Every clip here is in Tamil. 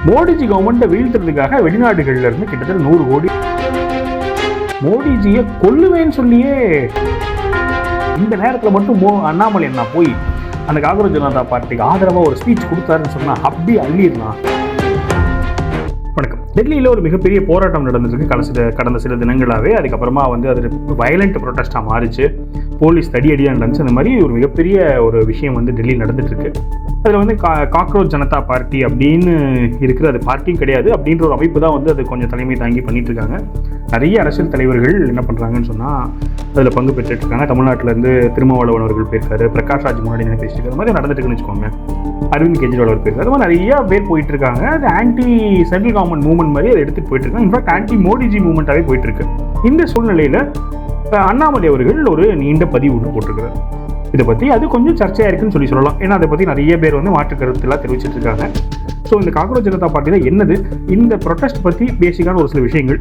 மோடிஜி கவர்மெண்ட்டை வீழ்த்துறதுக்காக வெளிநாடுகள்ல இருந்து கிட்டத்தட்ட 100 கோடி. மோடிஜியை கொல்லுவேன்னு சொல்லியே இந்த நேரத்தில் மட்டும் அண்ணாமலை என்ன போய் அந்த காங்கிரஸ் ஜனதா பார்ட்டிக்கு ஆதரவாக ஒரு ஸ்பீச் கொடுத்தாருன்னு சொன்னா அப்படி அள்ளிடலாம். வணக்கம். டெல்லியில் ஒரு மிகப்பெரிய போராட்டம் நடந்திருக்கு கடந்த சில தினங்களாகவே. அதுக்கப்புறமா அது வயலண்ட் ப்ரொட்டஸ்டாக மாறிச்சு. போலீஸ் தடியடியாக நடந்துச்சு. அந்த மாதிரி ஒரு மிகப்பெரிய ஒரு விஷயம் டெல்லியில் நடந்துட்டு இருக்கு. அதில் காக்ரோச் ஜனதா பார்ட்டி அப்படின்னு இருக்கிற அது பார்ட்டியும் கிடையாது, அப்படின்ற ஒரு அமைப்பு தான் அது கொஞ்சம் தலைமை தாங்கி பண்ணிட்டு இருக்காங்க. நிறைய அரசியல் தலைவர்கள் என்ன பண்ணுறாங்கன்னு சொன்னால் அதில் பங்கு பெற்றுட்டு இருக்காங்க. தமிழ்நாட்டிலேருந்து திருமாவளவன் அவர்கள் பேசுகிறாரு, பிரகாஷ் ராஜ் முன்னாடி என்ன பேசிட்டு இருக்க மாதிரி நடந்துட்டு இருக்குன்னு வச்சுக்கோங்க. அரவிந்த் கெஜ்ரிவால் அவர் பேசுகிறார். அது மாதிரி நிறைய பேர் போயிட்டு இருக்காங்க. அது ஆன்டி சென்ட்ரல் கவர்மெண்ட் மூவ்மெண்ட் மாதிரி அதை எடுத்துகிட்டு போயிட்டு இருக்காங்க. இன்ஃபேக்ட் ஆன்டி மோடிஜி மூவ்மெண்ட்டாகவே போயிட்டு இருக்கு. இந்த சூழ்நிலையில் அண்ணாமலை அவர்கள் ஒரு நீண்ட பதிவு ஒன்று போட்டிருக்கிறார். இதை பற்றி அது கொஞ்சம் சர்ச்சையாக இருக்குன்னு சொல்லலாம். ஏன்னா அதை பற்றி நிறைய பேர் மாற்று கருத்துலாம் தெரிவிச்சிட்டு இருக்காங்க. ஸோ இந்த காக்ரோச் ஜனதா பார்ட்டியில் என்னது, இந்த ப்ரொட்டஸ்ட் பற்றி பேசிக்கான ஒரு சில விஷயங்கள்,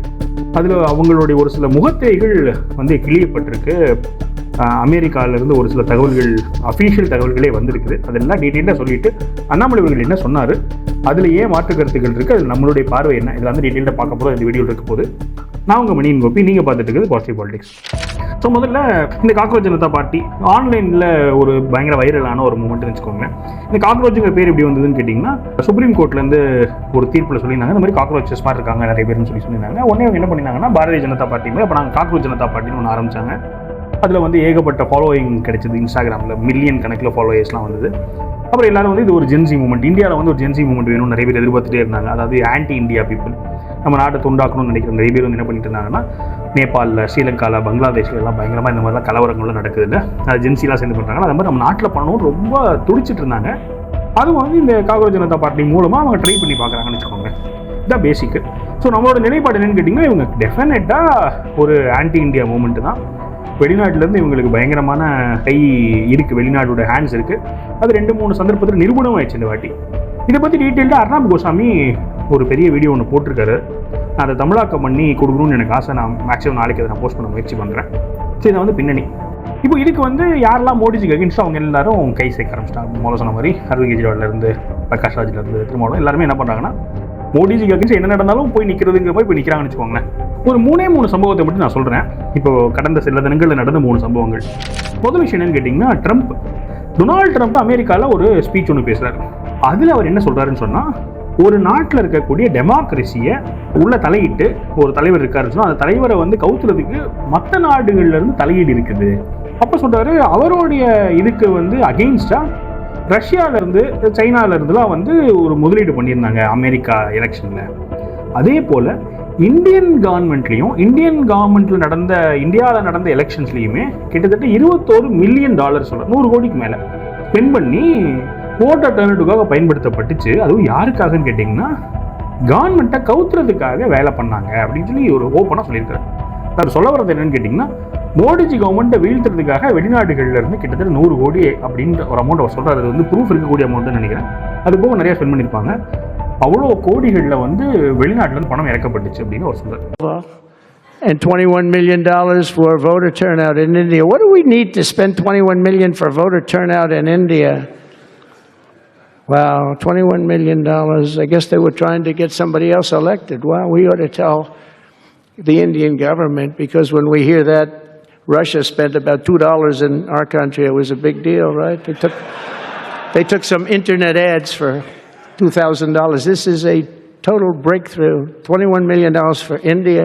அதில் அவங்களுடைய ஒரு சில முகத்திரைகள் கிளியப்பட்டிருக்கு. அமெரிக்காவிலேருந்து ஒரு சில தகவல்கள், அஃபீஷியல் தகவல்களே வந்திருக்குது. அதெல்லாம் டீட்டெயிலாக சொல்லிட்டு அண்ணாமலை அவர்கள் என்ன சொன்னார், அதில் ஏன் மாற்று கருத்துக்கள் இருக்குது, அது நம்மளுடைய பார்வை என்ன, இதில் டீட்டெயிலாக பார்க்க போது இந்த வீடியோவில் இருக்க போது. நான் உங்கள் மணியின் கோப்பி, நீங்கள் பார்த்துட்டு இருக்கிறது பாசிட்டிவ் பாலிடிக்ஸ். ஸோ முதல்ல இந்த காக்ரோச் ஜனதா பார்ட்டி ஆன்லைனில் ஒரு பயங்கர வைரலான ஒரு மூமெண்ட்னு வச்சுக்கோங்க. இந்த காக்ரோச்சுங்கிற பேர் எப்படி வந்ததுன்னு கேட்டிங்கன்னா, சுப்ரீம் கோர்ட்லேருந்து ஒரு தீர்ப்பில் சொல்லியிருந்தாங்க, இந்த மாதிரி காக்ரோச்சஸ் மாதிரி இருக்காங்க நிறைய பேர்னு சொல்லியிருந்தாங்க. உடனே அவங்க என்ன பண்ணியிருந்தாங்கன்னா, பாரதிய ஜனதா பார்ட்டி அப்போ நாங்கள் காக்ரோச் ஜனதா பார்ட்டின்னு ஒன்று ஆரம்பித்தாங்க. அதில் ஏகப்பட்ட ஃபாலோயிங் கிடைச்சது. இன்ஸ்டாகிராமில் மில்லியன் கணக்கில் ஃபாலோயர்ஸ்லாம் வந்தது. அப்புறம் எல்லாரும் இது ஒரு ஜென்சி மூவ்மெண்ட், இந்தியாவில் ஒரு ஜென்சி மூவ்மெண்ட் வேணும்னு நிறைய பேர் எதிர்பார்த்துட்டே இருந்தாங்க. அதாவது ஆன்டி இந்தியா பீப்புள், நம்ம நாட்டை துண்டாக்கணும்னு நினைக்கிற நிறைய பேர் என்ன பண்ணிட்டு இருந்தாங்கன்னா, நேபாளில், ஸ்ரீலங்காவில், பங்களாதேஷில் எல்லாம் பயங்கரமாக இந்த மாதிரிலாம் கலவரங்கள்லாம் நடக்குது இல்லை, அது ஜென்சிலாம் சேர்ந்து பண்ணுறாங்க. அது மாதிரி நம்ம நாட்டில் பண்ணணும்னு ரொம்ப துடிச்சிட்டு இருந்தாங்க. அதுவும் இந்த காக்ரோச் ஜனதா பார்ட்டி மூலமாக அவங்க ட்ரை பண்ணி பார்க்குறாங்கன்னு வச்சுக்கோங்க. இதுதான் பேசிக்கு. ஸோ நம்மளோட நிலைப்பாடு என்னென்னு கேட்டிங்கன்னா, இவங்க டெஃபினட்டாக ஒரு ஆன்டி இந்தியா மூமெண்ட்டு தான். வெளிநாட்டிலேருந்து இவங்களுக்கு பயங்கரமான கை இருக்குது, வெளிநாட்டோட ஹேண்ட்ஸ் இருக்குது. அது 2-3 சந்தர்ப்பத்தில் நிரூபணம் ஆயிடுச்சு இந்த வாட்டி. இதை பற்றி டீட்டெயில்டாக அர்ணாப் கோஸ்வாமி ஒரு பெரிய வீடியோ ஒன்று போட்டிருக்காரு. நான் அதை தமிழாக்கம் பண்ணி கொடுக்கணும்னு எனக்கு ஆசை. நான் மேக்ஸிமம் நாளைக்கு அதை நான் போஸ்ட் பண்ண முயற்சி பண்ணுறேன். ஸோ இதை பின்னணி இப்போ இதுக்கு யாரெல்லாம் மோடிஜிக்கு அகேன்ஸ்டாக அவங்க எல்லாரும் கை சேர்க்க ஆரம்பிச்சிட்டாங்க. முதல்ல சொன்ன மாதிரி அரவிந்த் கெஜ்ரிவால்லேருந்து, பிரகாஷ் ராஜ்லேருந்து, திருமாவளவன் எல்லாருமே என்ன பண்ணுறாங்கன்னா, மோடிஜிக்கு அகேன்ஸ்ட் என்ன நடந்தாலும் போய் நிற்கிறதுங்கிற மாதிரி போய் நிற்கிறாங்கன்னு வச்சுக்கோங்களேன். ஒரு 3 சம்பவத்தை மட்டும் நான் சொல்கிறேன். இப்போ கடந்த சில தினங்களில் நடந்த 3 சம்பவங்கள். முதல் விஷயம் என்னன்னு கேட்டிங்கன்னா, டொனால்டு ட்ரம்ப் அமெரிக்காவில் ஒரு ஸ்பீச் ஒன்று பேசுகிறார். அதில் அவர் என்ன சொல்கிறாருன்னு சொன்னால், ஒரு நாட்டில் இருக்கக்கூடிய டெமோக்ரஸியை உள்ள தலையிட்டு ஒரு தலைவர் இருக்காருன்னு சொன்னால், அந்த தலைவரை கவுத்துறதுக்கு மற்ற நாடுகள்லேருந்து தலையீடு இருக்குது. அப்போ சொல்கிறாரு, அவருடைய இதுக்கு அகெயின்ஸ்டாக ரஷ்யாவிலேருந்து, சைனாவிலேருந்துலாம் ஒரு முதலீடு பண்ணியிருந்தாங்க அமெரிக்கா எலெக்ஷனில். அதே போல் இந்தியன் கவர்மெண்ட்டில் இந்தியாவில் நடந்த எலெக்ஷன்ஸ்லையுமே கிட்டத்தட்ட $21 மில்லியன் 100 கோடிக்கு மேலே ஸ்பெண்ட் பண்ணி ஓட்டர் டர்னட்டுக்காக பயன்படுத்தப்பட்டுச்சு. அதுவும் யாருக்காகன்னு கேட்டிங்கன்னா, கவர்மெண்ட்டை கவுத்துறதுக்காக வேலை பண்ணாங்க அப்படின்னு சொல்லி ஒரு ஓப்பனாக சொல்லியிருக்காரு. அவர் சொல்ல வர்றது என்னன்னு கேட்டிங்கன்னா, மோடிஜி கவர்மெண்ட்டை வீழ்த்துறதுக்காக வெளிநாடுகள்லேருந்து கிட்டத்தட்ட 100 கோடி அப்படின்ற ஒரு அமௌண்ட் அவர் சொல்கிறார். அது ப்ரூஃப் இருக்கக்கூடிய அமௌண்ட்னு நினைக்கிறேன். அது போக நிறையா ஸ்பெண்ட் பண்ணியிருப்பாங்க. அவ்வளோ கோடிகளில் வெளிநாட்டிலேருந்து பணம் இறக்கப்பட்டுச்சு அப்படின்னு அவர் சொல்கிறார். And $21 million for voter turnout in India. What do we need to spend $21 million for voter turnout in India? Wow, $21 million. I guess they were trying to get somebody else elected. Well, we ought to tell the Indian government, because when we hear that Russia spent about $2 in our country, it was a big deal, right? They took some internet ads for $2,000. This is a total breakthrough. $21 million for India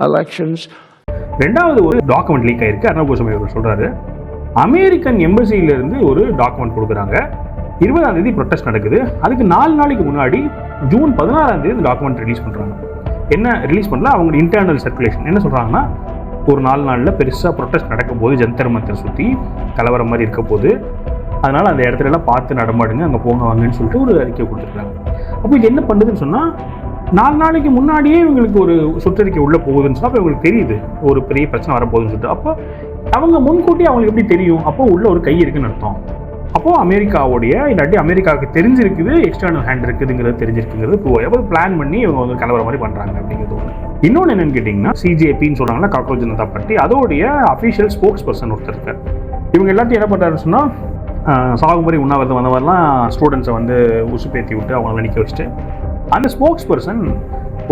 elections. ரெண்டாவது ஒரு டாக்குமெண்ட் லீக் ஆயிருக்கு. அர்ணாப் கோஸ்வாமி அவர் சொல்றாரு, அமெரிக்கன் எம்பசியிலிருந்து ஒரு டாக்குமெண்ட் கொடுக்குறாங்க. 20ஆம் தேதி ப்ரொட்டஸ்ட் நடக்குது. அதுக்கு 4 நாளைக்கு முன்னாடி ஜூன் 16ஆம் தேதி இந்த டாக்குமெண்ட் ரிலீஸ் பண்ணுறாங்க. என்ன ரிலீஸ் பண்ணல, அவங்க இன்டர்னல் சர்க்குலேஷன் என்ன சொல்கிறாங்கன்னா, ஒரு 4 நாளில் பெருசாக ப்ரொட்டஸ்ட் நடக்கும் போது ஜந்தர் மந்தர் சுற்றி கலவரம் மாதிரி இருக்க போது, அதனால் அந்த இடத்துலலாம் பார்த்து நடமாடுங்க, அங்கே போங்க வாங்கன்னு சொல்லிட்டு ஒரு அறிக்கை கொடுத்துருக்காங்க. அப்போ இது என்ன பண்ணுதுன்னு சொன்னால், 4 நாளைக்கு முன்னாடியே இவங்களுக்கு ஒரு சுற்றறிக்கை உள்ளே போகுதுன்னு சொன்னால் அப்போ இவங்களுக்கு தெரியுது ஒரு பெரிய பிரச்சனை வரப்போகுதுன்னு சொல்லிட்டு. அப்போ அவங்க முன்கூட்டி அவங்களுக்கு எப்படி தெரியும்? அப்போ உள்ள ஒரு கை இருக்குன்னு அர்த்தம். அப்போது அமெரிக்காவுடைய இல்லாட்டி அமெரிக்காவுக்கு தெரிஞ்சிருக்குது, எக்ஸ்டர்னல் ஹேண்ட் இருக்குதுங்கிறது தெரிஞ்சிருக்குங்கிறது அப்போ பிளான் பண்ணி இவங்க கலவர மாதிரி பண்ணுறாங்க அப்படிங்கிறது ஒன்று. இன்னொன்று என்னென்னு கேட்டிங்கன்னா, சிஜேபின்னு சொல்கிறாங்கன்னா காக்ரோச் ஜனதா பார்ட்டி, அதோடைய அஃபீஷியல் ஸ்போக்ஸ் பர்சன் ஒருத்தர் இருக்கார். இவங்க எல்லாத்தையும் என்ன பண்ணுறாருன்னு சொன்னால், சாகுமுறை உண்ணாவிரதம் வந்தவரெலாம் ஸ்டூடெண்ட்ஸை உசுப்பேற்றி விட்டு அவங்கள நிற்க வச்சுட்டு அந்த ஸ்போக்ஸ் பர்சன்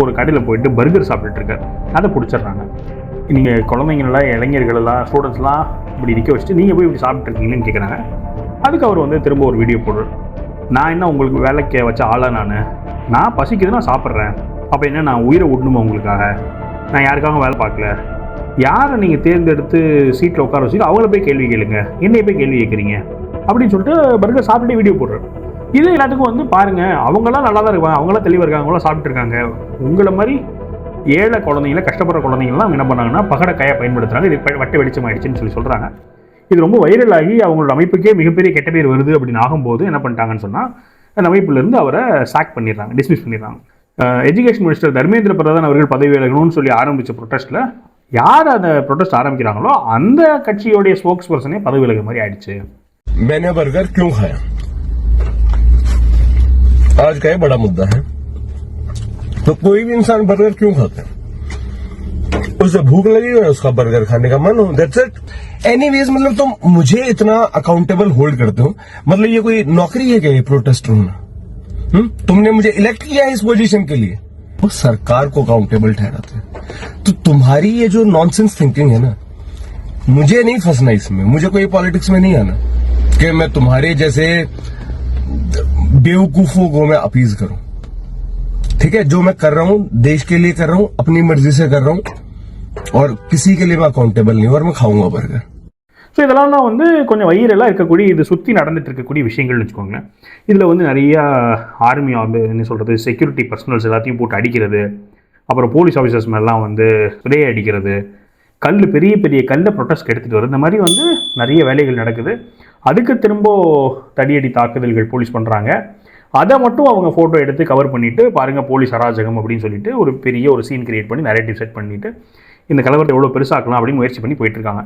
ஒரு கடையில் போயிட்டு பர்கர் சாப்பிட்டுட்டு இருக்காரு. அதை பிடிச்சிடுறாங்க. நீங்கள் குழந்தைங்களெல்லாம், இளைஞர்களெல்லாம், ஸ்டூடெண்ட்ஸ்லாம் இப்படி நிற்க வச்சுட்டு நீங்கள் போய் இப்படி சாப்பிட்ருக்கீங்கன்னு கேட்குறாங்க. அதுக்கு அவர் வந்து திரும்ப ஒரு வீடியோ போடுறார். நான் என்ன உங்களுக்கு வேலைக்கு வச்ச ஆளா? நான் பசிக்குது, நான் சாப்பிட்றேன். அப்போ என்ன நான் உயிரை விடணுமா உங்களுக்காக? நான் யாருக்காக வேலை பார்க்கல. யாரை நீங்கள் தேர்ந்தெடுத்து சீட்டில் உட்கார வச்சுட்டு அவங்கள போய் கேள்வி கேளுங்க, என்னைய போய் கேள்வி கேட்குறீங்க அப்படின்னு சொல்லிட்டு பர்கர் சாப்பிட்டு வீடியோ போடுறாரு. இது எல்லாத்துக்கும் வந்து பாருங்கள், அவங்களாம் நல்லா தான் இருக்காங்க, அவங்களாம் தெளிவாக இருக்காங்க, அவங்களாம் சாப்பிட்டு இருக்காங்க. உங்களை மாதிரி ஏழை குழந்தைங்கள, கஷ்டப்படுற குழந்தைங்களாம் என்ன பண்ணாங்கன்னா பகடக்காயை பயன்படுத்துகிறாங்க. இது வட்ட வெளிச்சம் ஆயிடுச்சுன்னு சொல்கிறாங்க. இது ரொம்ப வைரல் ஆகி அவங்களோட அமைப்புக்கே மிகப்பெரிய கெட்ட பேர் வருது அப்படின்னு ஆகும்போது என்ன பண்ணிட்டாங்கன்னு சொன்னால், அந்த அமைப்பிலிருந்து அவரை சாக் பண்ணிடுறாங்க, டிஸ்மிஸ் பண்ணிடுறாங்க. எஜுகேஷன் மினிஸ்டர் தர்மேந்திர பிரதான் அவர்கள் பதவி விலகணும்னு சொல்லி ஆரம்பித்த ப்ரொட்டஸ்ட்டில் யார் அந்த ப்ரொட்டஸ்ட் ஆரம்பிக்கிறாங்களோ அந்த கட்சியோடைய ஸ்போக்ஸ் பர்சனே பதவி விலக மாதிரி ஆயிடுச்சு. मैंने बर्गर क्यों खाया? आज का ये बड़ा मुद्दा है. तो कोई भी इंसान बर्गर क्यों खाता है? उसे भूख लगी हो, उसका बर्गर खाने का मन हो, दैट्स इट. एनीवेज मतलब तुम मुझे इतना अकाउंटेबल होल्ड करते हो, मतलब ये कोई नौकरी है क्या ये प्रोटेस्ट होना? तुमने मुझे इलेक्ट किया है इस पोजीशन के लिए, वो सरकार को अकाउंटेबल ठहराते हैं. तो तुम्हारी ये जो नॉनसेंस थिंकिंग है ना, मुझे नहीं फंसना इसमें. मुझे कोई पॉलिटिक्स में नहीं आना कि मैं तुम्हारे जैसे बेवकूफों को मैं अपीज करूं. ठीक है, जो मैं कर रहा हूं देश के लिए कर रहा हूं, अपनी मर्जी से कर रहा हूं, और किसी के लिए मैं अकाउंटेबल नहीं, और मैं खाऊंगा बर्गर. ஸோ இதெல்லாம் தான் வந்து கொஞ்சம் வைரலாக இருக்கக்கூடிய, இது சுற்றி நடந்துட்டு இருக்கக்கூடிய விஷயங்கள்னு வச்சுக்கோங்களேன். இதில் வந்து நிறையா ஆர்மி என்ன சொல்கிறது, செக்யூரிட்டி பர்சனல்ஸ் எல்லாத்தையும் போட்டு அடிக்கிறது, அப்புறம் போலீஸ் ஆஃபீஸர்ஸ் மேலாம் வந்து ஸ்ப்ரே அடிக்கிறது, பெரிய பெரிய கல்லை ப்ரொட்டஸ்ட் எடுத்துகிட்டு வருது. இந்த மாதிரி வந்து நிறைய வேலைகள் நடக்குது. அதுக்கு திரும்ப தடியடி தாக்குதல்கள் போலீஸ் பண்ணுறாங்க. அதை மட்டும் அவங்க ஃபோட்டோ எடுத்து கவர் பண்ணிவிட்டு பாருங்கள் போலீஸ் அராஜகம் அப்படின்னு சொல்லிட்டு ஒரு பெரிய ஒரு சீன் கிரியேட் பண்ணி நரேட்டிவ் செட் பண்ணிவிட்டு இந்த கலவரத்தை எவ்வளோ பெருசாக்கலாம் அப்படின்னு முயற்சி பண்ணி போயிட்டுருக்காங்க.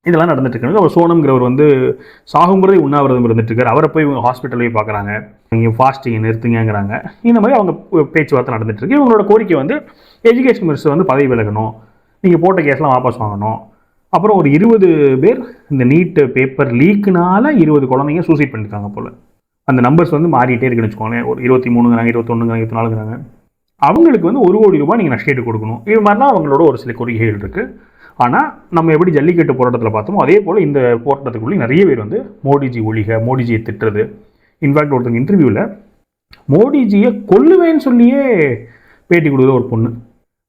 இதெல்லாம் நடந்துட்டு இருக்காங்க. அவர் சோனம்ங்கிறவர் வந்து சாகுங்கிறதே உண்ணாவிரதம் இருந்துட்டு இருக்காரு. அவரை போய் இவங்க ஹாஸ்பிட்டல்லே பார்க்குறாங்க, இங்கே ஃபாஸ்டிங் நிறுத்துங்கிறாங்க. இந்த மாதிரி அவங்க பேச்சுவார்த்தை நடந்துட்டு இருக்கு. இவங்களோட கோரிக்கை வந்து எஜுகேஷன் மினிஸ்டர் வந்து பதவி விலகணும், நீங்கள் போட்ட கேஸ்லாம் வாபஸ் வாங்கணும். அப்புறம் ஒரு 20 பேர் இந்த நீட் பேப்பர் லீக்குனால 20 குழந்தைங்க சூசைட் பண்ணியிருக்காங்க போல். அந்த நம்பர்ஸ் வந்து மாறிட்டே இருக்குன்னு வச்சுக்கோங்களேன். ஒரு 23ங்கிறாங்க, 21ங்கிறாங்க, 24ங்கிறாங்க. அவங்களுக்கு வந்து 1 கோடி ரூபாய் நீங்கள் நஷ்டீடு கொடுக்கணும். இது மாதிரிலாம் அவங்களோட ஒரு சில கோரிக்கைகள் இருக்குது. ஆனால் நம்ம எப்படி ஜல்லிக்கட்டு போராட்டத்தில் பார்த்தோமோ அதே போல் இந்த போராட்டத்துக்குள்ளே நிறைய பேர் வந்து மோடிஜி ஒழிக, மோடிஜியை திட்டுறது. இன்ஃபேக்ட் ஒருத்தங்க இன்டர்வியூவில் மோடிஜியை கொல்லுவேன்னு சொல்லியே பேட்டி கொடுக்குற ஒரு பொண்ணு,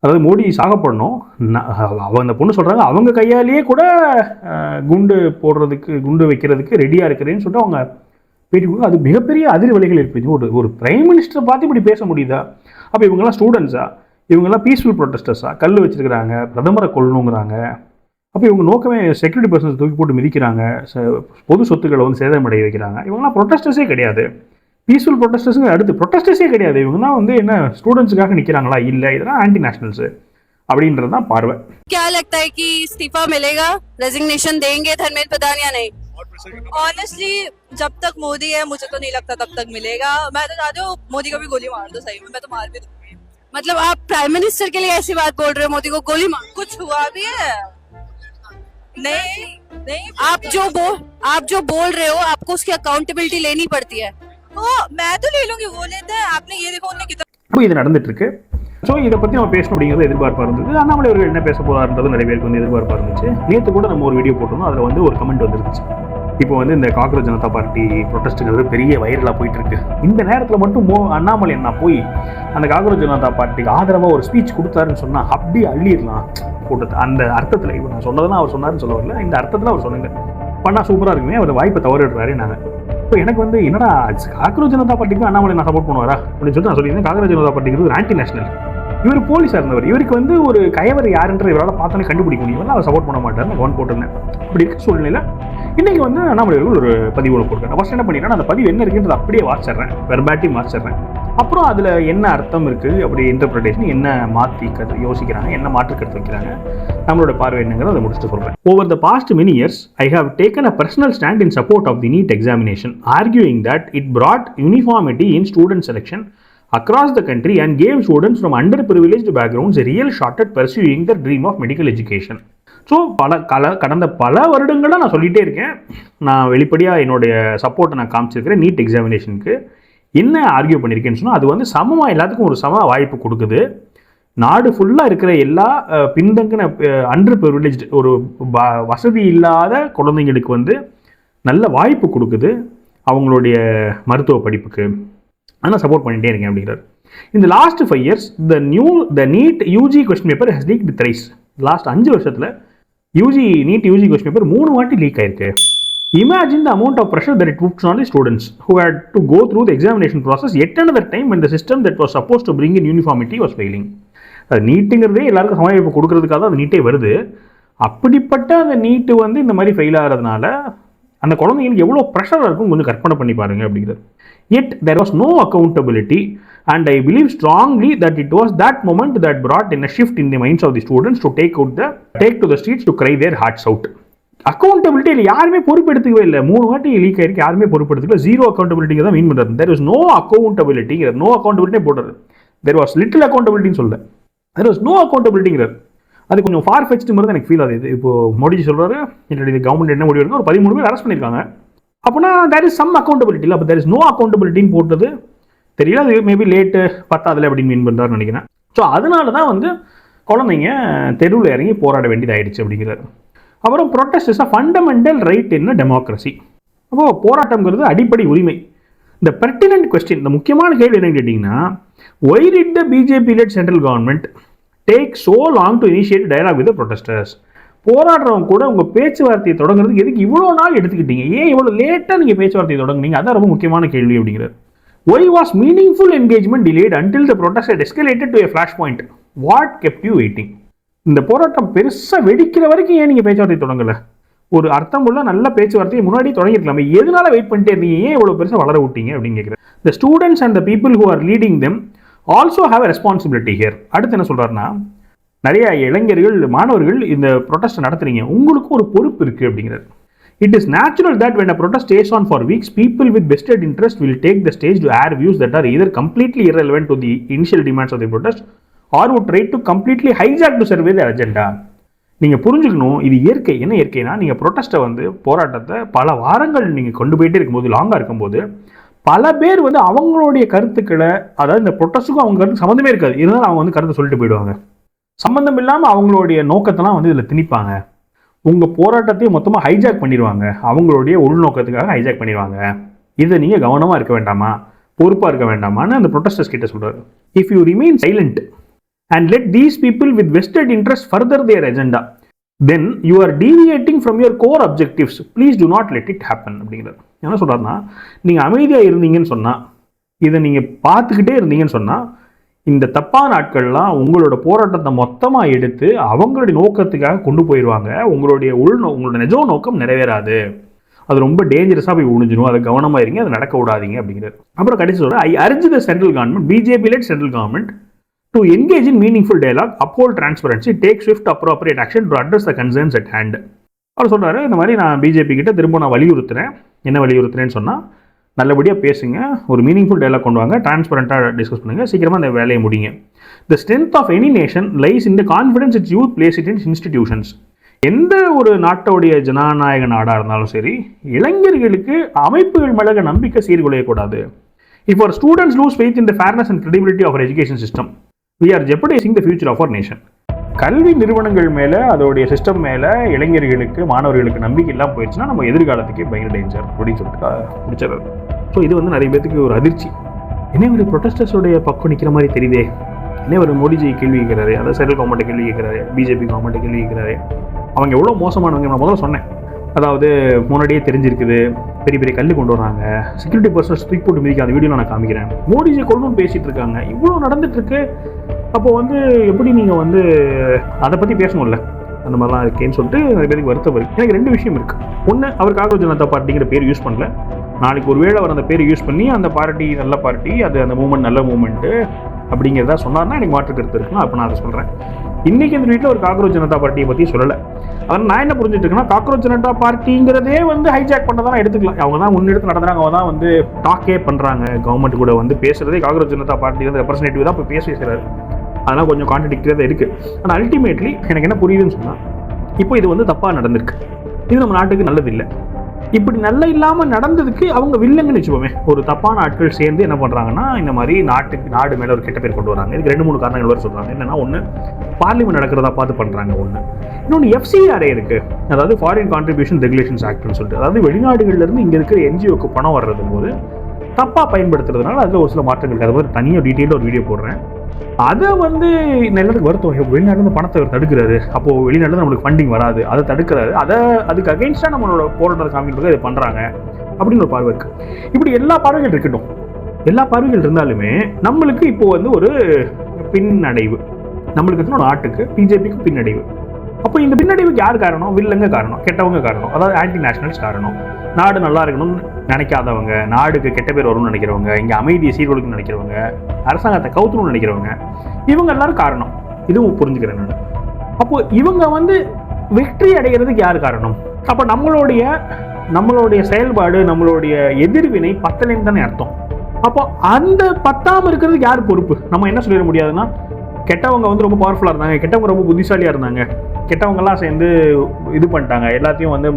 அதாவது மோடிஜி சாகப்படணும், அவங்க அந்த பொண்ணு சொல்கிறாங்க அவங்க கையாலேயே கூட குண்டு வைக்கிறதுக்கு ரெடியாக இருக்கிறேன்னு சொல்லிட்டு அவங்க பேட்டி கொடுக்க. அது மிகப்பெரிய அதிர்வலைகள் ஏற்படுது. ஒரு பிரைம் மினிஸ்டரை பார்த்து இப்படி பேச முடியுதா? அப்போ இவங்கெல்லாம் ஸ்டூடெண்ட்ஸா? இவங்கெல்லாம் பீஸ்ஃபுல் ப்ரொட்டஸ்டர்ஸா? கல் வச்சுருக்கிறாங்க, பிரதமரை கொல்லணுங்கிறாங்க. அப்போ இவங்க நோக்கமே செக்யூரிட்டி பர்சன்ஸ் தூக்கி போட்டு மிதிக்கிறாங்க, பொது சொத்துக்களை வந்து சேதமடைய வைக்கிறாங்க. இவங்களாம் ப்ரொட்டஸ்டர்ஸே கிடையாது, பீஸ்ஃபுல் ப்ரொட்டஸ்டர்ஸுங்க அடுத்து ப்ரொட்டஸ்டர்ஸே கிடையாது. இவங்கலாம் வந்து என்ன ஸ்டூடெண்ட்ஸுக்காக நிற்கிறாங்களா? இல்லை, இதெல்லாம் ஆன்டி நேஷனல்ஸு அப்படின்றது தான் பார்வை. क्या लगता है कि इस्तीफा मिलेगा, रेजिग्नेशन देंगे धर्मेंद्र प्रधान या नहीं? ऑनेस्टली जब तक मोदी है मुझे तो नहीं लगता तब तक मिलेगा. मैं तो चाहती हूँ मोदी को भी गोली मार दो, सही में मैं तो मार भी दूंगी. मतलब आप प्राइम मिनिस्टर के लिए ऐसी बात बोल रहे हो, मोदी को गोली मार? कुछ हुआ भी है? नहीं, आप जो बोल रहे हो आपको उसकी अकाउंटेबिलिटी लेनी पड़ती है. मैं तो ले लूंगी, वो लेते हैं. आपने ये देखो उन्हें कितना இது நடந்துட்டு இருக்கு. ஸோ இதை பற்றி நம்ம பேசணும் அப்படிங்கிறது எதிர்பார்ப்பாக இருந்தது. அண்ணாமலை அவர்கள் என்ன பேச போகிறாருன்றது நிறைய பேருக்கு வந்து எதிர்பார்ப்பாக இருந்துச்சு. நேற்று கூட நம்ம ஒரு வீடியோ போட்டோம், அதில் வந்து ஒரு கமெண்ட் வந்துருந்துச்சு, இப்போ வந்து இந்த காக்ரோச் ஜனதா பார்ட்டி ப்ரொட்டஸ்ட்டுங்கிறது பெரிய வைரலாக போயிட்டு இருக்கு. இந்த நேரத்தில் மட்டும் அண்ணாமலை அண்ணா போய் அந்த காக்ரோச் ஜனதா பார்ட்டிக்கு ஆதரவாக ஒரு ஸ்பீச் கொடுத்தாருன்னு சொன்னால் அப்படி அள்ளிடலாம் போட்டது. அந்த அர்த்தத்தில் இப்போ நான் சொன்னதெல்லாம் அவர் சொன்னார்னு சொல்ல வரல, இந்த அர்த்தத்தில் அவர் சொன்னீங்க பண்ணால் சூப்பராக இருக்குமே, அவர் வாய்ப்பை தவறிடுறாரு. நாங்கள் இப்போ எனக்கு வந்து என்னடா காக்ரோச் ஜனதா பார்ட்டிக்கு அண்ணாமலை நான் சப்போர்ட் பண்ணுவாரா அப்படின்னு சொல்லிட்டு நான் சொல்லியிருந்தேன். காக்ரோச் ஜனதா பார்ட்டிக்கு ஒரு ஆன்டி நேஷனல், இவர் போலீஸாக இருந்தவர், இவருக்கு வந்து ஒரு கயவர் யாருன்ற இவரால் பார்த்தோன்னே கண்டுபிடிக்க முடியும், அவர் சப்போர்ட் பண்ண மாட்டார். ஒன் போட்டிருந்தேன். அப்படி இருக்க சூழ்நிலையில் இன்றைக்கி வந்து அண்ணாமலை ஒரு பதிவு போட்டிருக்கேன். ஃபஸ்ட் என்ன பண்ணிட்டேன், அந்த பதிவு என்ன இருக்குன்றது அப்படியே வாசிடுறேன், வெர்பாட்டி வாசிடுறேன். அப்புறம் அதில் என்ன அர்த்தம் இருக்குது, அப்படி இன்டர்பிரிட்டேஷன் என்ன மாற்றி யோசிக்கிறாங்க, என்ன மாற்று கருத்து வைக்கிறாங்க, நம்மளோட பார்வை என்னங்கிறத அதை முடிச்சுட்டு சொல்கிறேன். Over the past many years, I have taken a personal stand in support of the NEET examination, arguing that it brought uniformity in student selection across the country and gave students from underprivileged backgrounds a real shot at pursuing their dream of medical education. So கடந்த பல வருடங்களாக நான் சொல்லிகிட்டே இருக்கேன், நான் வெளிப்படையாக என்னுடைய சப்போர்ட்டை நான் காமிச்சிருக்கிறேன். நீட் எக்ஸாமினேஷனுக்கு என்ன ஆர்கியூ பண்ணியிருக்கேன்னு சொன்னால், அது வந்து சமமாக எல்லாத்துக்கும் ஒரு சம வாய்ப்பு கொடுக்குது. நாடு ஃபுல்லாக இருக்கிற எல்லா பின்தங்கின அண்டர் ப்ரிவிலேஜ்டு ஒரு வசதி இல்லாத குழந்தைங்களுக்கு வந்து நல்ல வாய்ப்பு கொடுக்குது அவங்களுடைய மருத்துவ படிப்புக்கு. ஆனால் சப்போர்ட் பண்ணிகிட்டே இருக்கேன் அப்படிங்கிறார். இந்த last 5 years the need UG question paper has leaked thrice. Last 5 வருஷத்தில் நீட் யூஜி கொஸ்டின் பேப்பர் 3 வாட்டி லீக் ஆயிருக்கு. Imagine the amount of pressure that it puts on the students who had to go through the examination process yet another time when the system that was supposed to bring in uniformity was failing. அது நீட்டுங்கிறதே எல்லாருக்கும் சமவாய்ப்பு கொடுக்கறதுக்காக தான் அது நீட்டே வருது. அப்படிப்பட்ட அந்த நீட்டு வந்து இந்த மாதிரி ஃபெயில் ஆகிறதுனால அந்த குழந்தைங்களுக்கு எவ்வளோ ப்ரெஷராக இருக்கும் கொஞ்சம் கற்பனை பண்ணி பாருங்க அப்படிங்கிறது. Yet there was no accountability, and I believe strongly that it was that moment that brought in a shift in the minds of the students to take to the streets to cry their hearts out. Accountability இல்லை, யாருமே பொறுப்பெடுத்துக்கவே இல்லை. 3 வாட்டி லீக் ஆயிருக்கு, யாருமே பொறுப்பெடுத்துக்கல. ஜீரோ அக்கௌண்டபிலிட்டி தான் மீன் பண்ணுறது. தெர் வாஸ் நோ அக்கௌண்டபிலிட்டிங்கிறது, நோ அக்கௌண்டபிலிட்டியே போடுறது. தெர் வாஸ் லிட்டில் அக்கௌண்டபிலிட்டின்னு சொல்ல, தெர் வாஸ் நோ அக்கௌண்டபிலிட்டிங்கிறது. அது கொஞ்சம் ஃபார் ஃபெச்டு மாதிரி தான் எனக்கு ஃபீல் ஆகுது. இப்போ மோடிஜி சொல்கிறாரு, இல்லை இது கவர்மெண்ட் என்ன முடிவு இருக்கோ, ஒரு 13 பேர் அரெஸ்ட் பண்ணியிருக்காங்க. அப்படின்னா தேர் இஸ் சம் அக்கௌண்டபிலிட்டி இல்லை. அப்போ தேர் இஸ் நோ அக்கௌண்டபிலிட்டின்னு போட்டது தெரியல. அது மேபி லேட்டு பத்தாதில் அப்படின்னு மீன் பண்ணுறாருன்னு நினைக்கிறேன். ஸோ அதனால தான் வந்து குழந்தைங்க தெருவில் இறங்கி போராட வேண்டியதாகிடுச்சு அப்படிங்கிறாரு. அப்புறம் protest is a fundamental right in democracy. அப்போது போராட்டங்கிறது அடிப்படை உரிமை. இந்த பெர்டினன்ட் கொஸ்டின், இந்த முக்கியமான கேள்வி என்னன்னு கேட்டிங்கன்னா, why did the BJP led central government take so long to initiate dialogue with the protesters? போராடுறவங்க கூட உங்கள் பேச்சுவார்த்தையை தொடங்குறதுக்கு எதுக்கு இவ்வளோ நாள் எடுத்துக்கிட்டீங்க? ஏன் இவ்வளோ லேட்டாக நீங்கள் பேச்சுவார்த்தையை தொடங்குனீங்க? அதான் ரொம்ப முக்கியமான கேள்வி அப்படிங்கிறார். Why was meaningful engagement delayed until the protest had escalated to a flash point? What kept you waiting? இந்த போராட்டம் பெருசாக வெடிக்கிற வரைக்கும் ஏன் நீங்கள் பேச்சுவார்த்தை தொடங்கலை? ஒரு அர்த்தமுள்ள நல்ல பேச்சுவார்த்தையை முன்னாடி தொடங்கிருக்கலாமே, எதனால வெயிட் பண்ணிட்டே இருந்தீங்க? ஏன் இவ்வளோ பெருசாக வளர விட்டீங்க அப்படின்னு கேட்குறேன். The students and the people who are leading them also have a responsibility here. அடுத்து என்ன சொல்கிறாருன்னா, நிறைய இளைஞர்கள் மாணவர்கள் இந்த ப்ரொட்டஸ்ட் நடத்துறீங்க, உங்களுக்கும் ஒரு பொறுப்பு இருக்குது அப்படிங்கிறது. It is natural that when a protest stays on for weeks, people with vested interest will take the stage to air views that are either completely irrelevant to the initial demands of the protest or would try to completely hijack to serve their agenda. நீங்கள் புரிஞ்சுக்கணும், இது இயற்கை. என்ன இயற்கைனா, நீங்கள் ப்ரொட்டஸ்ட்டை வந்து போராட்டத்தை பல வாரங்கள் நீங்கள் கொண்டு போயிட்டே இருக்கும்போது, லாங்காக இருக்கும்போது பல பேர் வந்து அவங்களுடைய கருத்துக்களை, அதாவது இந்த ப்ரொட்டஸ்ட்டுக்கும் அவங்க கருத்து சம்மந்தமே இருக்காது, இருந்தாலும் அவங்க வந்து கருத்தை சொல்லிட்டு போயிடுவாங்க. சம்மந்தம் இல்லாமல் அவங்களுடைய நோக்கத்தெல்லாம் வந்து இதில் திணிப்பாங்க. உங்கள் போராட்டத்தையும் மொத்தமாக ஹைஜாக் பண்ணிடுவாங்க, அவங்களுடைய உள்நோக்கத்துக்காக ஹைஜாக் பண்ணிடுவாங்க. இதை நீங்கள் கவனமாக இருக்க வேண்டாமா, பொறுப்பாக இருக்க வேண்டாமான்னு அந்த ப்ரொட்டஸ்டர்ஸ் கிட்ட சொல்கிறார். If you remain silent and let these people with vested interest further their agenda, then you are deviating from your core objectives. Please do not let it happen அப்படிங்கிறார். என்ன சொல்கிறாருன்னா, நீங்கள் அமைதியாக இருந்தீங்கன்னு சொன்னால், இதை நீங்கள் பார்த்துக்கிட்டே இருந்தீங்கன்னு சொன்னால், இந்த தப்பான ஆட்கள்லாம் உங்களோட போராட்டத்தை மொத்தமாக எடுத்து அவங்களுடைய நோக்கத்துக்காக கொண்டு போயிடுவாங்க. உங்களோட நிஜ நோக்கம் நிறைவேறாது. அது ரொம்ப டேஞ்சரஸாக போய் உணிஞ்சிடும். அதை கவனமாக இருங்க, அதை நடக்க விடாதீங்க அப்படிங்கிறது. அப்புறம் கடைசி சொல்கிறேன், I urge the central government, BJP led central government to engage in meaningful dialogue, uphold transparency, take swift appropriate action to address the concerns at hand. அவர் சொல்கிறாரு, இந்த மாதிரி நான் பிஜேபி கிட்ட திரும்ப நான் வலியுறுத்துறேன். என்ன வலியுறுத்துறேன்னு சொன்னால், நல்லபடியாக பேசுங்க, ஒரு மீனிங்ஃபுல் டயலாக் கொண்டு வாங்க, டிரான்ஸ்பரண்ட்டாக டிஸ்கஸ் பண்ணுங்கள், சீக்கிரமாக அந்த வேலையை முடிங்க. The strength of any nation lies in the confidence its youth place it in institutions. எந்த ஒரு நாட்டோடைய ஜனநாயக நாடாக இருந்தாலும் சரி, இளைஞர்களுக்கு அமைப்புகள் மேலே நம்பிக்கை சீர்குலையக்கூடாது. If our students lose faith in the fairness and credibility of our education system, we are jeopardizing the future of our nation. கல்வி நிறுவனங்கள் மேலே, அதோடைய சிஸ்டம் மேலே இளைஞர்களுக்கு, மாணவர்களுக்கு நம்பிக்கை இல்லாமல் போயிடுச்சுன்னா நம்ம எதிர்காலத்துக்கே பயங்கர டேஞ்சர் அப்படின்னு சொல்லிட்டு முடிச்சிடறது. ஸோ இது வந்து நிறைய பேருக்கு ஒரு அதிர்ச்சி. என்ன ஒரு ப்ரொட்டஸ்டர்ஸோடைய பக்கம் நிற்கிற மாதிரி தெரியுதே, என்ன ஒரு மோடிஜி கேள்வி கேட்குறாரு, அதாவது சென்ட்ரல் கவர்மெண்ட்டை கேள்வி கேட்குறாரு, பிஜேபி கவர்மெண்ட்டை கேள்வி கேட்குறாரு. அவங்க எவ்வளோ மோசமானவங்க நான் முதல்ல சொன்னேன். அதாவது முன்னாடியே தெரிஞ்சிருக்குது, பெரிய பெரிய கல் கொண்டு வராங்க, செக்யூரிட்டி பர்சன்ஸ் தூக்கி போட்டு மிதிக்க, அந்த வீடியோ நான் காமிக்கிறேன். மோடிஜி கொள்ளணும்னு பேசிகிட்டு இருக்காங்க, இவ்வளோ நடந்துட்டு இருக்கு. அப்போ வந்து எப்படி நீங்கள் வந்து அதை பற்றி பேசணும்ல, அந்த மாதிரிலாம் இருக்கேன்னு சொல்லிட்டு நிறைய பேருக்கு வருத்தம் வருது. எனக்கு 2 விஷயம் இருக்குது. ஒன்று, அவர் காங்கிரஸ் ஜனதா பார்ட்டிங்கிற பேர் யூஸ் பண்ணல. நாளைக்கு ஒரு வேளை அவர் அந்த பேர் யூஸ் பண்ணி அந்த பார்ட்டி நல்ல பார்ட்டி, அது அந்த மூவ்மெண்ட் நல்ல மூவ்மெண்ட்டு அப்படிங்கிறதா சொன்னார்னா எனக்கு மாற்று கருத்து இருக்குன்னா அப்போ நான் அதை சொல்கிறேன். இன்றைக்கி இந்த வீட்டில் ஒரு காங்கிரஸ் ஜனதா பார்ட்டியை பற்றி சொல்லலை. அதனால் நான் என்ன புரிஞ்சுட்டு இருக்கேன்னா, காங்கிரஸ் ஜனதா பார்ட்டிங்கிறதே வந்து ஹைஜாக் பண்ணதான் எடுத்துக்கலாம். அவங்க தான் முன்னெடுத்து நடத்துகிறாங்க, அவங்க தான் வந்து டாக்கே பண்ணுறாங்க, கவர்மெண்ட் கூட வந்து பேசுகிறதே காங்கிரஸ் ஜனதா பார்ட்டி வந்து ரெப்ரஸன்டேட்டிவ் தான் போய் பேசுகிறாரு. அதனால் கொஞ்சம் கான்ட்ரடிக்டாக தான் இருக்குது. ஆனால் அல்டிமேட்லி எனக்கு என்ன புரியுதுன்னு சொன்னால், இப்போ இது வந்து தப்பாக நடந்திருக்கு, இது நம்ம நாட்டுக்கு நல்லது இல்லை. இப்படி நல்ல இல்லாமல் நடந்ததுக்கு அவங்க வில்லங்கன்னு வச்சுப்போமே, ஒரு தப்பான ஆட்கள் சேர்ந்து என்ன பண்ணுறாங்கன்னா, இந்த மாதிரி நாடு மேலே ஒரு கெட்ட பேர் கொண்டு வராங்க. இதுக்கு 2-3 காரணங்கள் வர சொல்கிறாங்க. என்னென்னா, ஒன்று பார்லிமெண்ட் நடக்கிறதா பார்த்து பண்ணுறாங்க. ஒன்று, இன்னொன்று FCRA இருக்குது, அதாவது ஃபாரின் கான்ட்ரிபியூஷன் ரெகுலேஷன்ஸ் ஆக்ட்னு சொல்லிட்டு, அதாவது வெளிநாடுகள்லேருந்து இங்கே இருக்கிற NGOக்கு பணம் வர்றது போது தப்பாக பயன்படுத்துறதுனால அதில் ஒரு சில மாற்றங்கள். அது மாதிரி தனியாக டீட்டெயிலாக ஒரு வீடியோ போடுறேன். அதை வந்து எல்லாத்துக்கும் வருத்தம், வெளிநாட்டிலேருந்து பணத்தை தடுக்கிறாரு, அப்போது வெளிநாட்டில் நம்மளுக்கு ஃபண்டிங் வராது, அதை தடுக்கிறாரு, அதுக்கு அகெயின்ஸ்டாக நம்மளோட போராட்டத்தை காமிக்கிறதுக்கு இதை பண்ணுறாங்க அப்படின்னு ஒரு பார்வை இருக்குது. இப்படி எல்லா பார்வைகள் இருக்கட்டும், எல்லா பார்வைகள் இருந்தாலுமே நம்மளுக்கு இப்போது வந்து ஒரு பின்னடைவு, நம்மளுக்கு நாட்டுக்கு பிஜேபிக்கு பின்னடைவு. அப்போ இந்த பின்னடைவுக்கு யார் காரணம்? வில்லங்க காரணம், கெட்டவங்க காரணம், அதாவது ஆன்டி நேஷனல்ஸ் காரணம். நாடு நல்லா இருக்கணும்னு நினைக்காதவங்க, நாடுக்கு கெட்ட பேர் வரும்னு நினைக்கிறவங்க, இங்கே அமைதியை சீர்குலைக்கணும்னு நினைக்கிறவங்க, அரசாங்கத்தை கவுத்தணும்னு நினைக்கிறவங்க, இவங்க எல்லாரும் காரணம். இதுவும் புரிஞ்சுக்கிறேன் நான். அப்போ இவங்க வந்து வெற்றி அடைகிறதுக்கு யார் காரணம்? அப்போ நம்மளுடைய செயல்பாடு, நம்மளுடைய எதிர்வினை பத்தலைன்னு தானே அர்த்தம். அப்போ அந்த பத்தாமல் இருக்கிறதுக்கு யார் பொறுப்பு? நம்ம என்ன சொல்லிட முடியாதுன்னா, கெட்டவங்க வந்து ரொம்ப பவர்ஃபுல்லாக இருந்தாங்க, கெட்டவங்க ரொம்ப புத்திசாலியாக இருந்தாங்க, கெட்டவங்கெல்லாம் சேர்ந்து இது பண்ணிட்டாங்க, எல்லாத்தையும் வந்து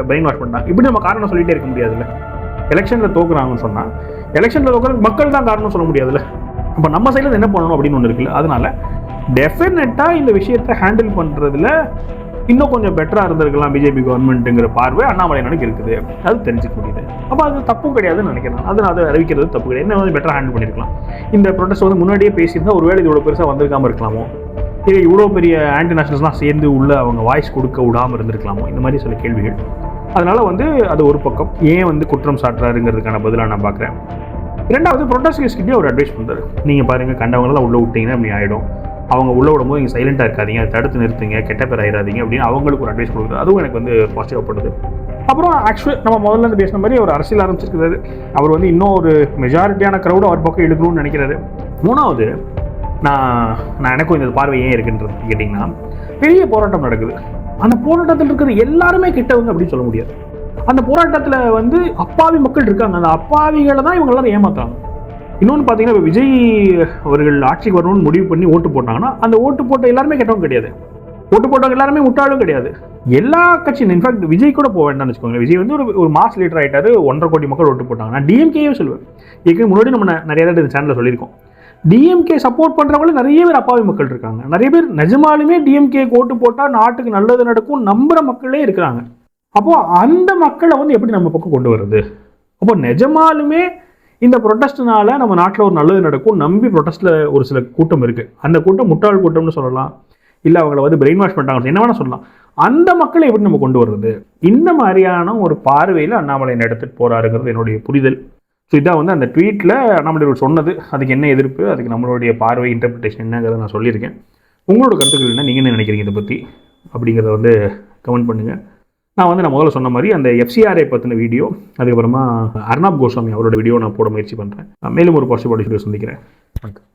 பிரெயின் வாஷ் பண்ணிட்டாங்க, இப்படி நம்ம காரணம் சொல்லிகிட்டே இருக்க முடியாதுல்ல. எலெக்ஷனில் தோக்குறாங்கன்னு சொன்னால் எலெக்ஷனில் தோக்குறதுக்கு மக்கள் தான் காரணம் சொல்ல முடியாதுல்ல. அப்போ நம்ம சைடில் என்ன பண்ணணும் அப்படின்னு ஒன்று இருக்குல்ல. அதனால் டெஃபினட்டாக இந்த விஷயத்தை ஹேண்டில் பண்ணுறதுல இன்னும் கொஞ்சம் பெட்டராக இருந்திருக்கலாம் பிஜேபி கவர்மெண்ட்டுங்கிற பார்வை அண்ணாமலை எனக்கு இருக்குது, அது தெரிஞ்சுக்க முடியுது. அப்போ அது தப்பும் கிடையாதுன்னு நினைக்கிறேன். அதை அறிவிக்கிறது தப்பு கிடையாது. என்ன வந்து பெட்டராக ஹேண்டில் பண்ணியிருக்கலாம். இந்த ப்ரொடெஸ்ட் வந்து முன்னாடியே பேசியிருந்தால் ஒருவேளை இது இவ்வளோ பெருசாக வந்திருக்காமல் இருக்கலாமோ, இல்லை இவ்வளோ பெரிய ஆன்டி நேஷனல்ஸ்லாம் சேர்ந்து உள்ள அவங்க வாய்ஸ் கொடுக்க விடாமல் இருந்திருக்கலாமோ, இந்த மாதிரி சில கேள்விகள். அதனால் வந்து அது ஒரு பக்கம் ஏன் வந்து குற்றம் சாட்டுறாருங்கிறதுக்கான பதிலாக நான் பார்க்குறேன். 2வது, ப்ரொடெஸ்டர்ஸ்கிட்டே ஒரு அட்வைஸ் பண்ணுறாரு. நீங்கள் பாருங்கள், கண்டவங்களெல்லாம் உள்ளே விட்டீங்கன்னா அப்படி ஆகிடும், அவங்க உள்ளே விடும்போது நீங்கள் சைலண்ட்டாக இருக்காதீங்க, தடுத்து நிறுத்துங்க, கெட்ட பேர் ஆயிடாதீங்க அப்படின்னு அவங்களுக்கு ஒரு அட்வைஸ் கொடுக்குறது. அதுவும் எனக்கு வந்து பாசிட்டிவாக படுது. அப்புறம் ஆக்சுவலி நம்ம முதல்ல இருந்து பேசின மாதிரி ஒரு அரசியல் ஆரம்பிச்சிருக்கிறாரு. அவர் வந்து இன்னும் ஒரு மெஜாரிட்டியான க்ரௌடு அவர் பக்கம் இழுக்கணும்னு நினைக்கிறாரு. 3வது, நான் எனக்கும் இந்த பார்வை ஏன் இருக்குன்றது கேட்டிங்கன்னா, பெரிய போராட்டம் நடக்குது. அந்த போராட்டத்தில் இருக்கிற எல்லாருமே கெட்டவங்க அப்படின்னு சொல்ல முடியாது. அந்த போராட்டத்தில் வந்து அப்பாவி மக்கள் இருக்காங்க, அந்த அப்பாவிகளை தான் இவங்க எல்லாரும் ஏமாத்துறாங்க. இன்னொன்று பார்த்தீங்கன்னா, இப்போ விஜய் அவர்கள் ஆட்சிக்கு வரணும்னு முடிவு பண்ணி ஓட்டு போட்டாங்கன்னா, அந்த ஓட்டு போட்ட எல்லாருமே கெட்டவங்க கிடையாது, ஓட்டு போட்டவங்க எல்லாருமே முட்டாளும் கிடையாது. எல்லா கட்சியும், இன்ஃபேக்ட் விஜய் கூட போக வேண்டாம்னு வச்சுக்கோங்க. விஜய் வந்து ஒரு மாஸ் லீடர் ஆகிட்டாரு, 1.5 கோடி மக்கள் ஓட்டு போட்டாங்க. நான் டிஎம்கேயே சொல்லுவேன், இதுக்கு முன்னாடி நம்ம நிறைய தடவை இந்த சேனலில் சொல்லியிருக்கோம். டிஎம்கே சப்போர்ட் பண்ணுறவங்களும் நிறைய பேர் அப்பாவி மக்கள் இருக்காங்க. நிறைய பேர் நிஜமாலுமே டிஎம்கே ஓட்டு போட்டால் நாட்டுக்கு நல்லது நடக்கும் நம்புகிற மக்களே இருக்கிறாங்க. அப்போது அந்த மக்களை வந்து எப்படி நம்ம பக்கம் கொண்டு வருது? அப்போ நிஜமாலுமே இந்த ப்ரொட்டஸ்ட்னால நம்ம நாட்டில் ஒரு நல்லது நடக்கும் நம்பி ப்ரொட்டஸ்ட்டில் ஒரு சில கூட்டம் இருக்குது. அந்த கூட்டம் முட்டாள் கூட்டம்னு சொல்லலாம், இல்லை அவங்கள வந்து பிரெயின் வாஷ் பண்ணிட்டாங்க, என்ன வேணால் சொல்லலாம். அந்த மக்களை எப்படி நம்ம கொண்டு வர்றது? இந்த மாதிரியான ஒரு பார்வையில் அண்ணாமலை எடுத்துகிட்டு போகிறாருங்கிறது என்னுடைய புரிதல். ஸோ இதான் வந்து அந்த ட்வீட்டில் அண்ணாமலை சொன்னது. அதுக்கு என்ன எதிர்ப்பு, அதுக்கு நம்மளுடைய பார்வை, இன்டர்பிரிட்டேஷன் என்னங்கிறத நான் சொல்லியிருக்கேன். உங்களோட கருத்துக்கள் என்ன, நீங்கள் என்ன நினைக்கிறீங்க இதை பற்றி அப்படிங்கிறத வந்து கமெண்ட் பண்ணுங்கள். நான் முதல்ல சொன்ன மாதிரி அந்த FCRA பற்றின வீடியோ, அதுக்கப்புறமா அர்னாப் கோஸ்வாமி அவரோட வீடியோ நான் போட முயற்சி பண்ணுறேன். மேலும் ஒரு பாசிட்டிவ் வீடியோ சந்திக்கிறேன். வணக்கம்.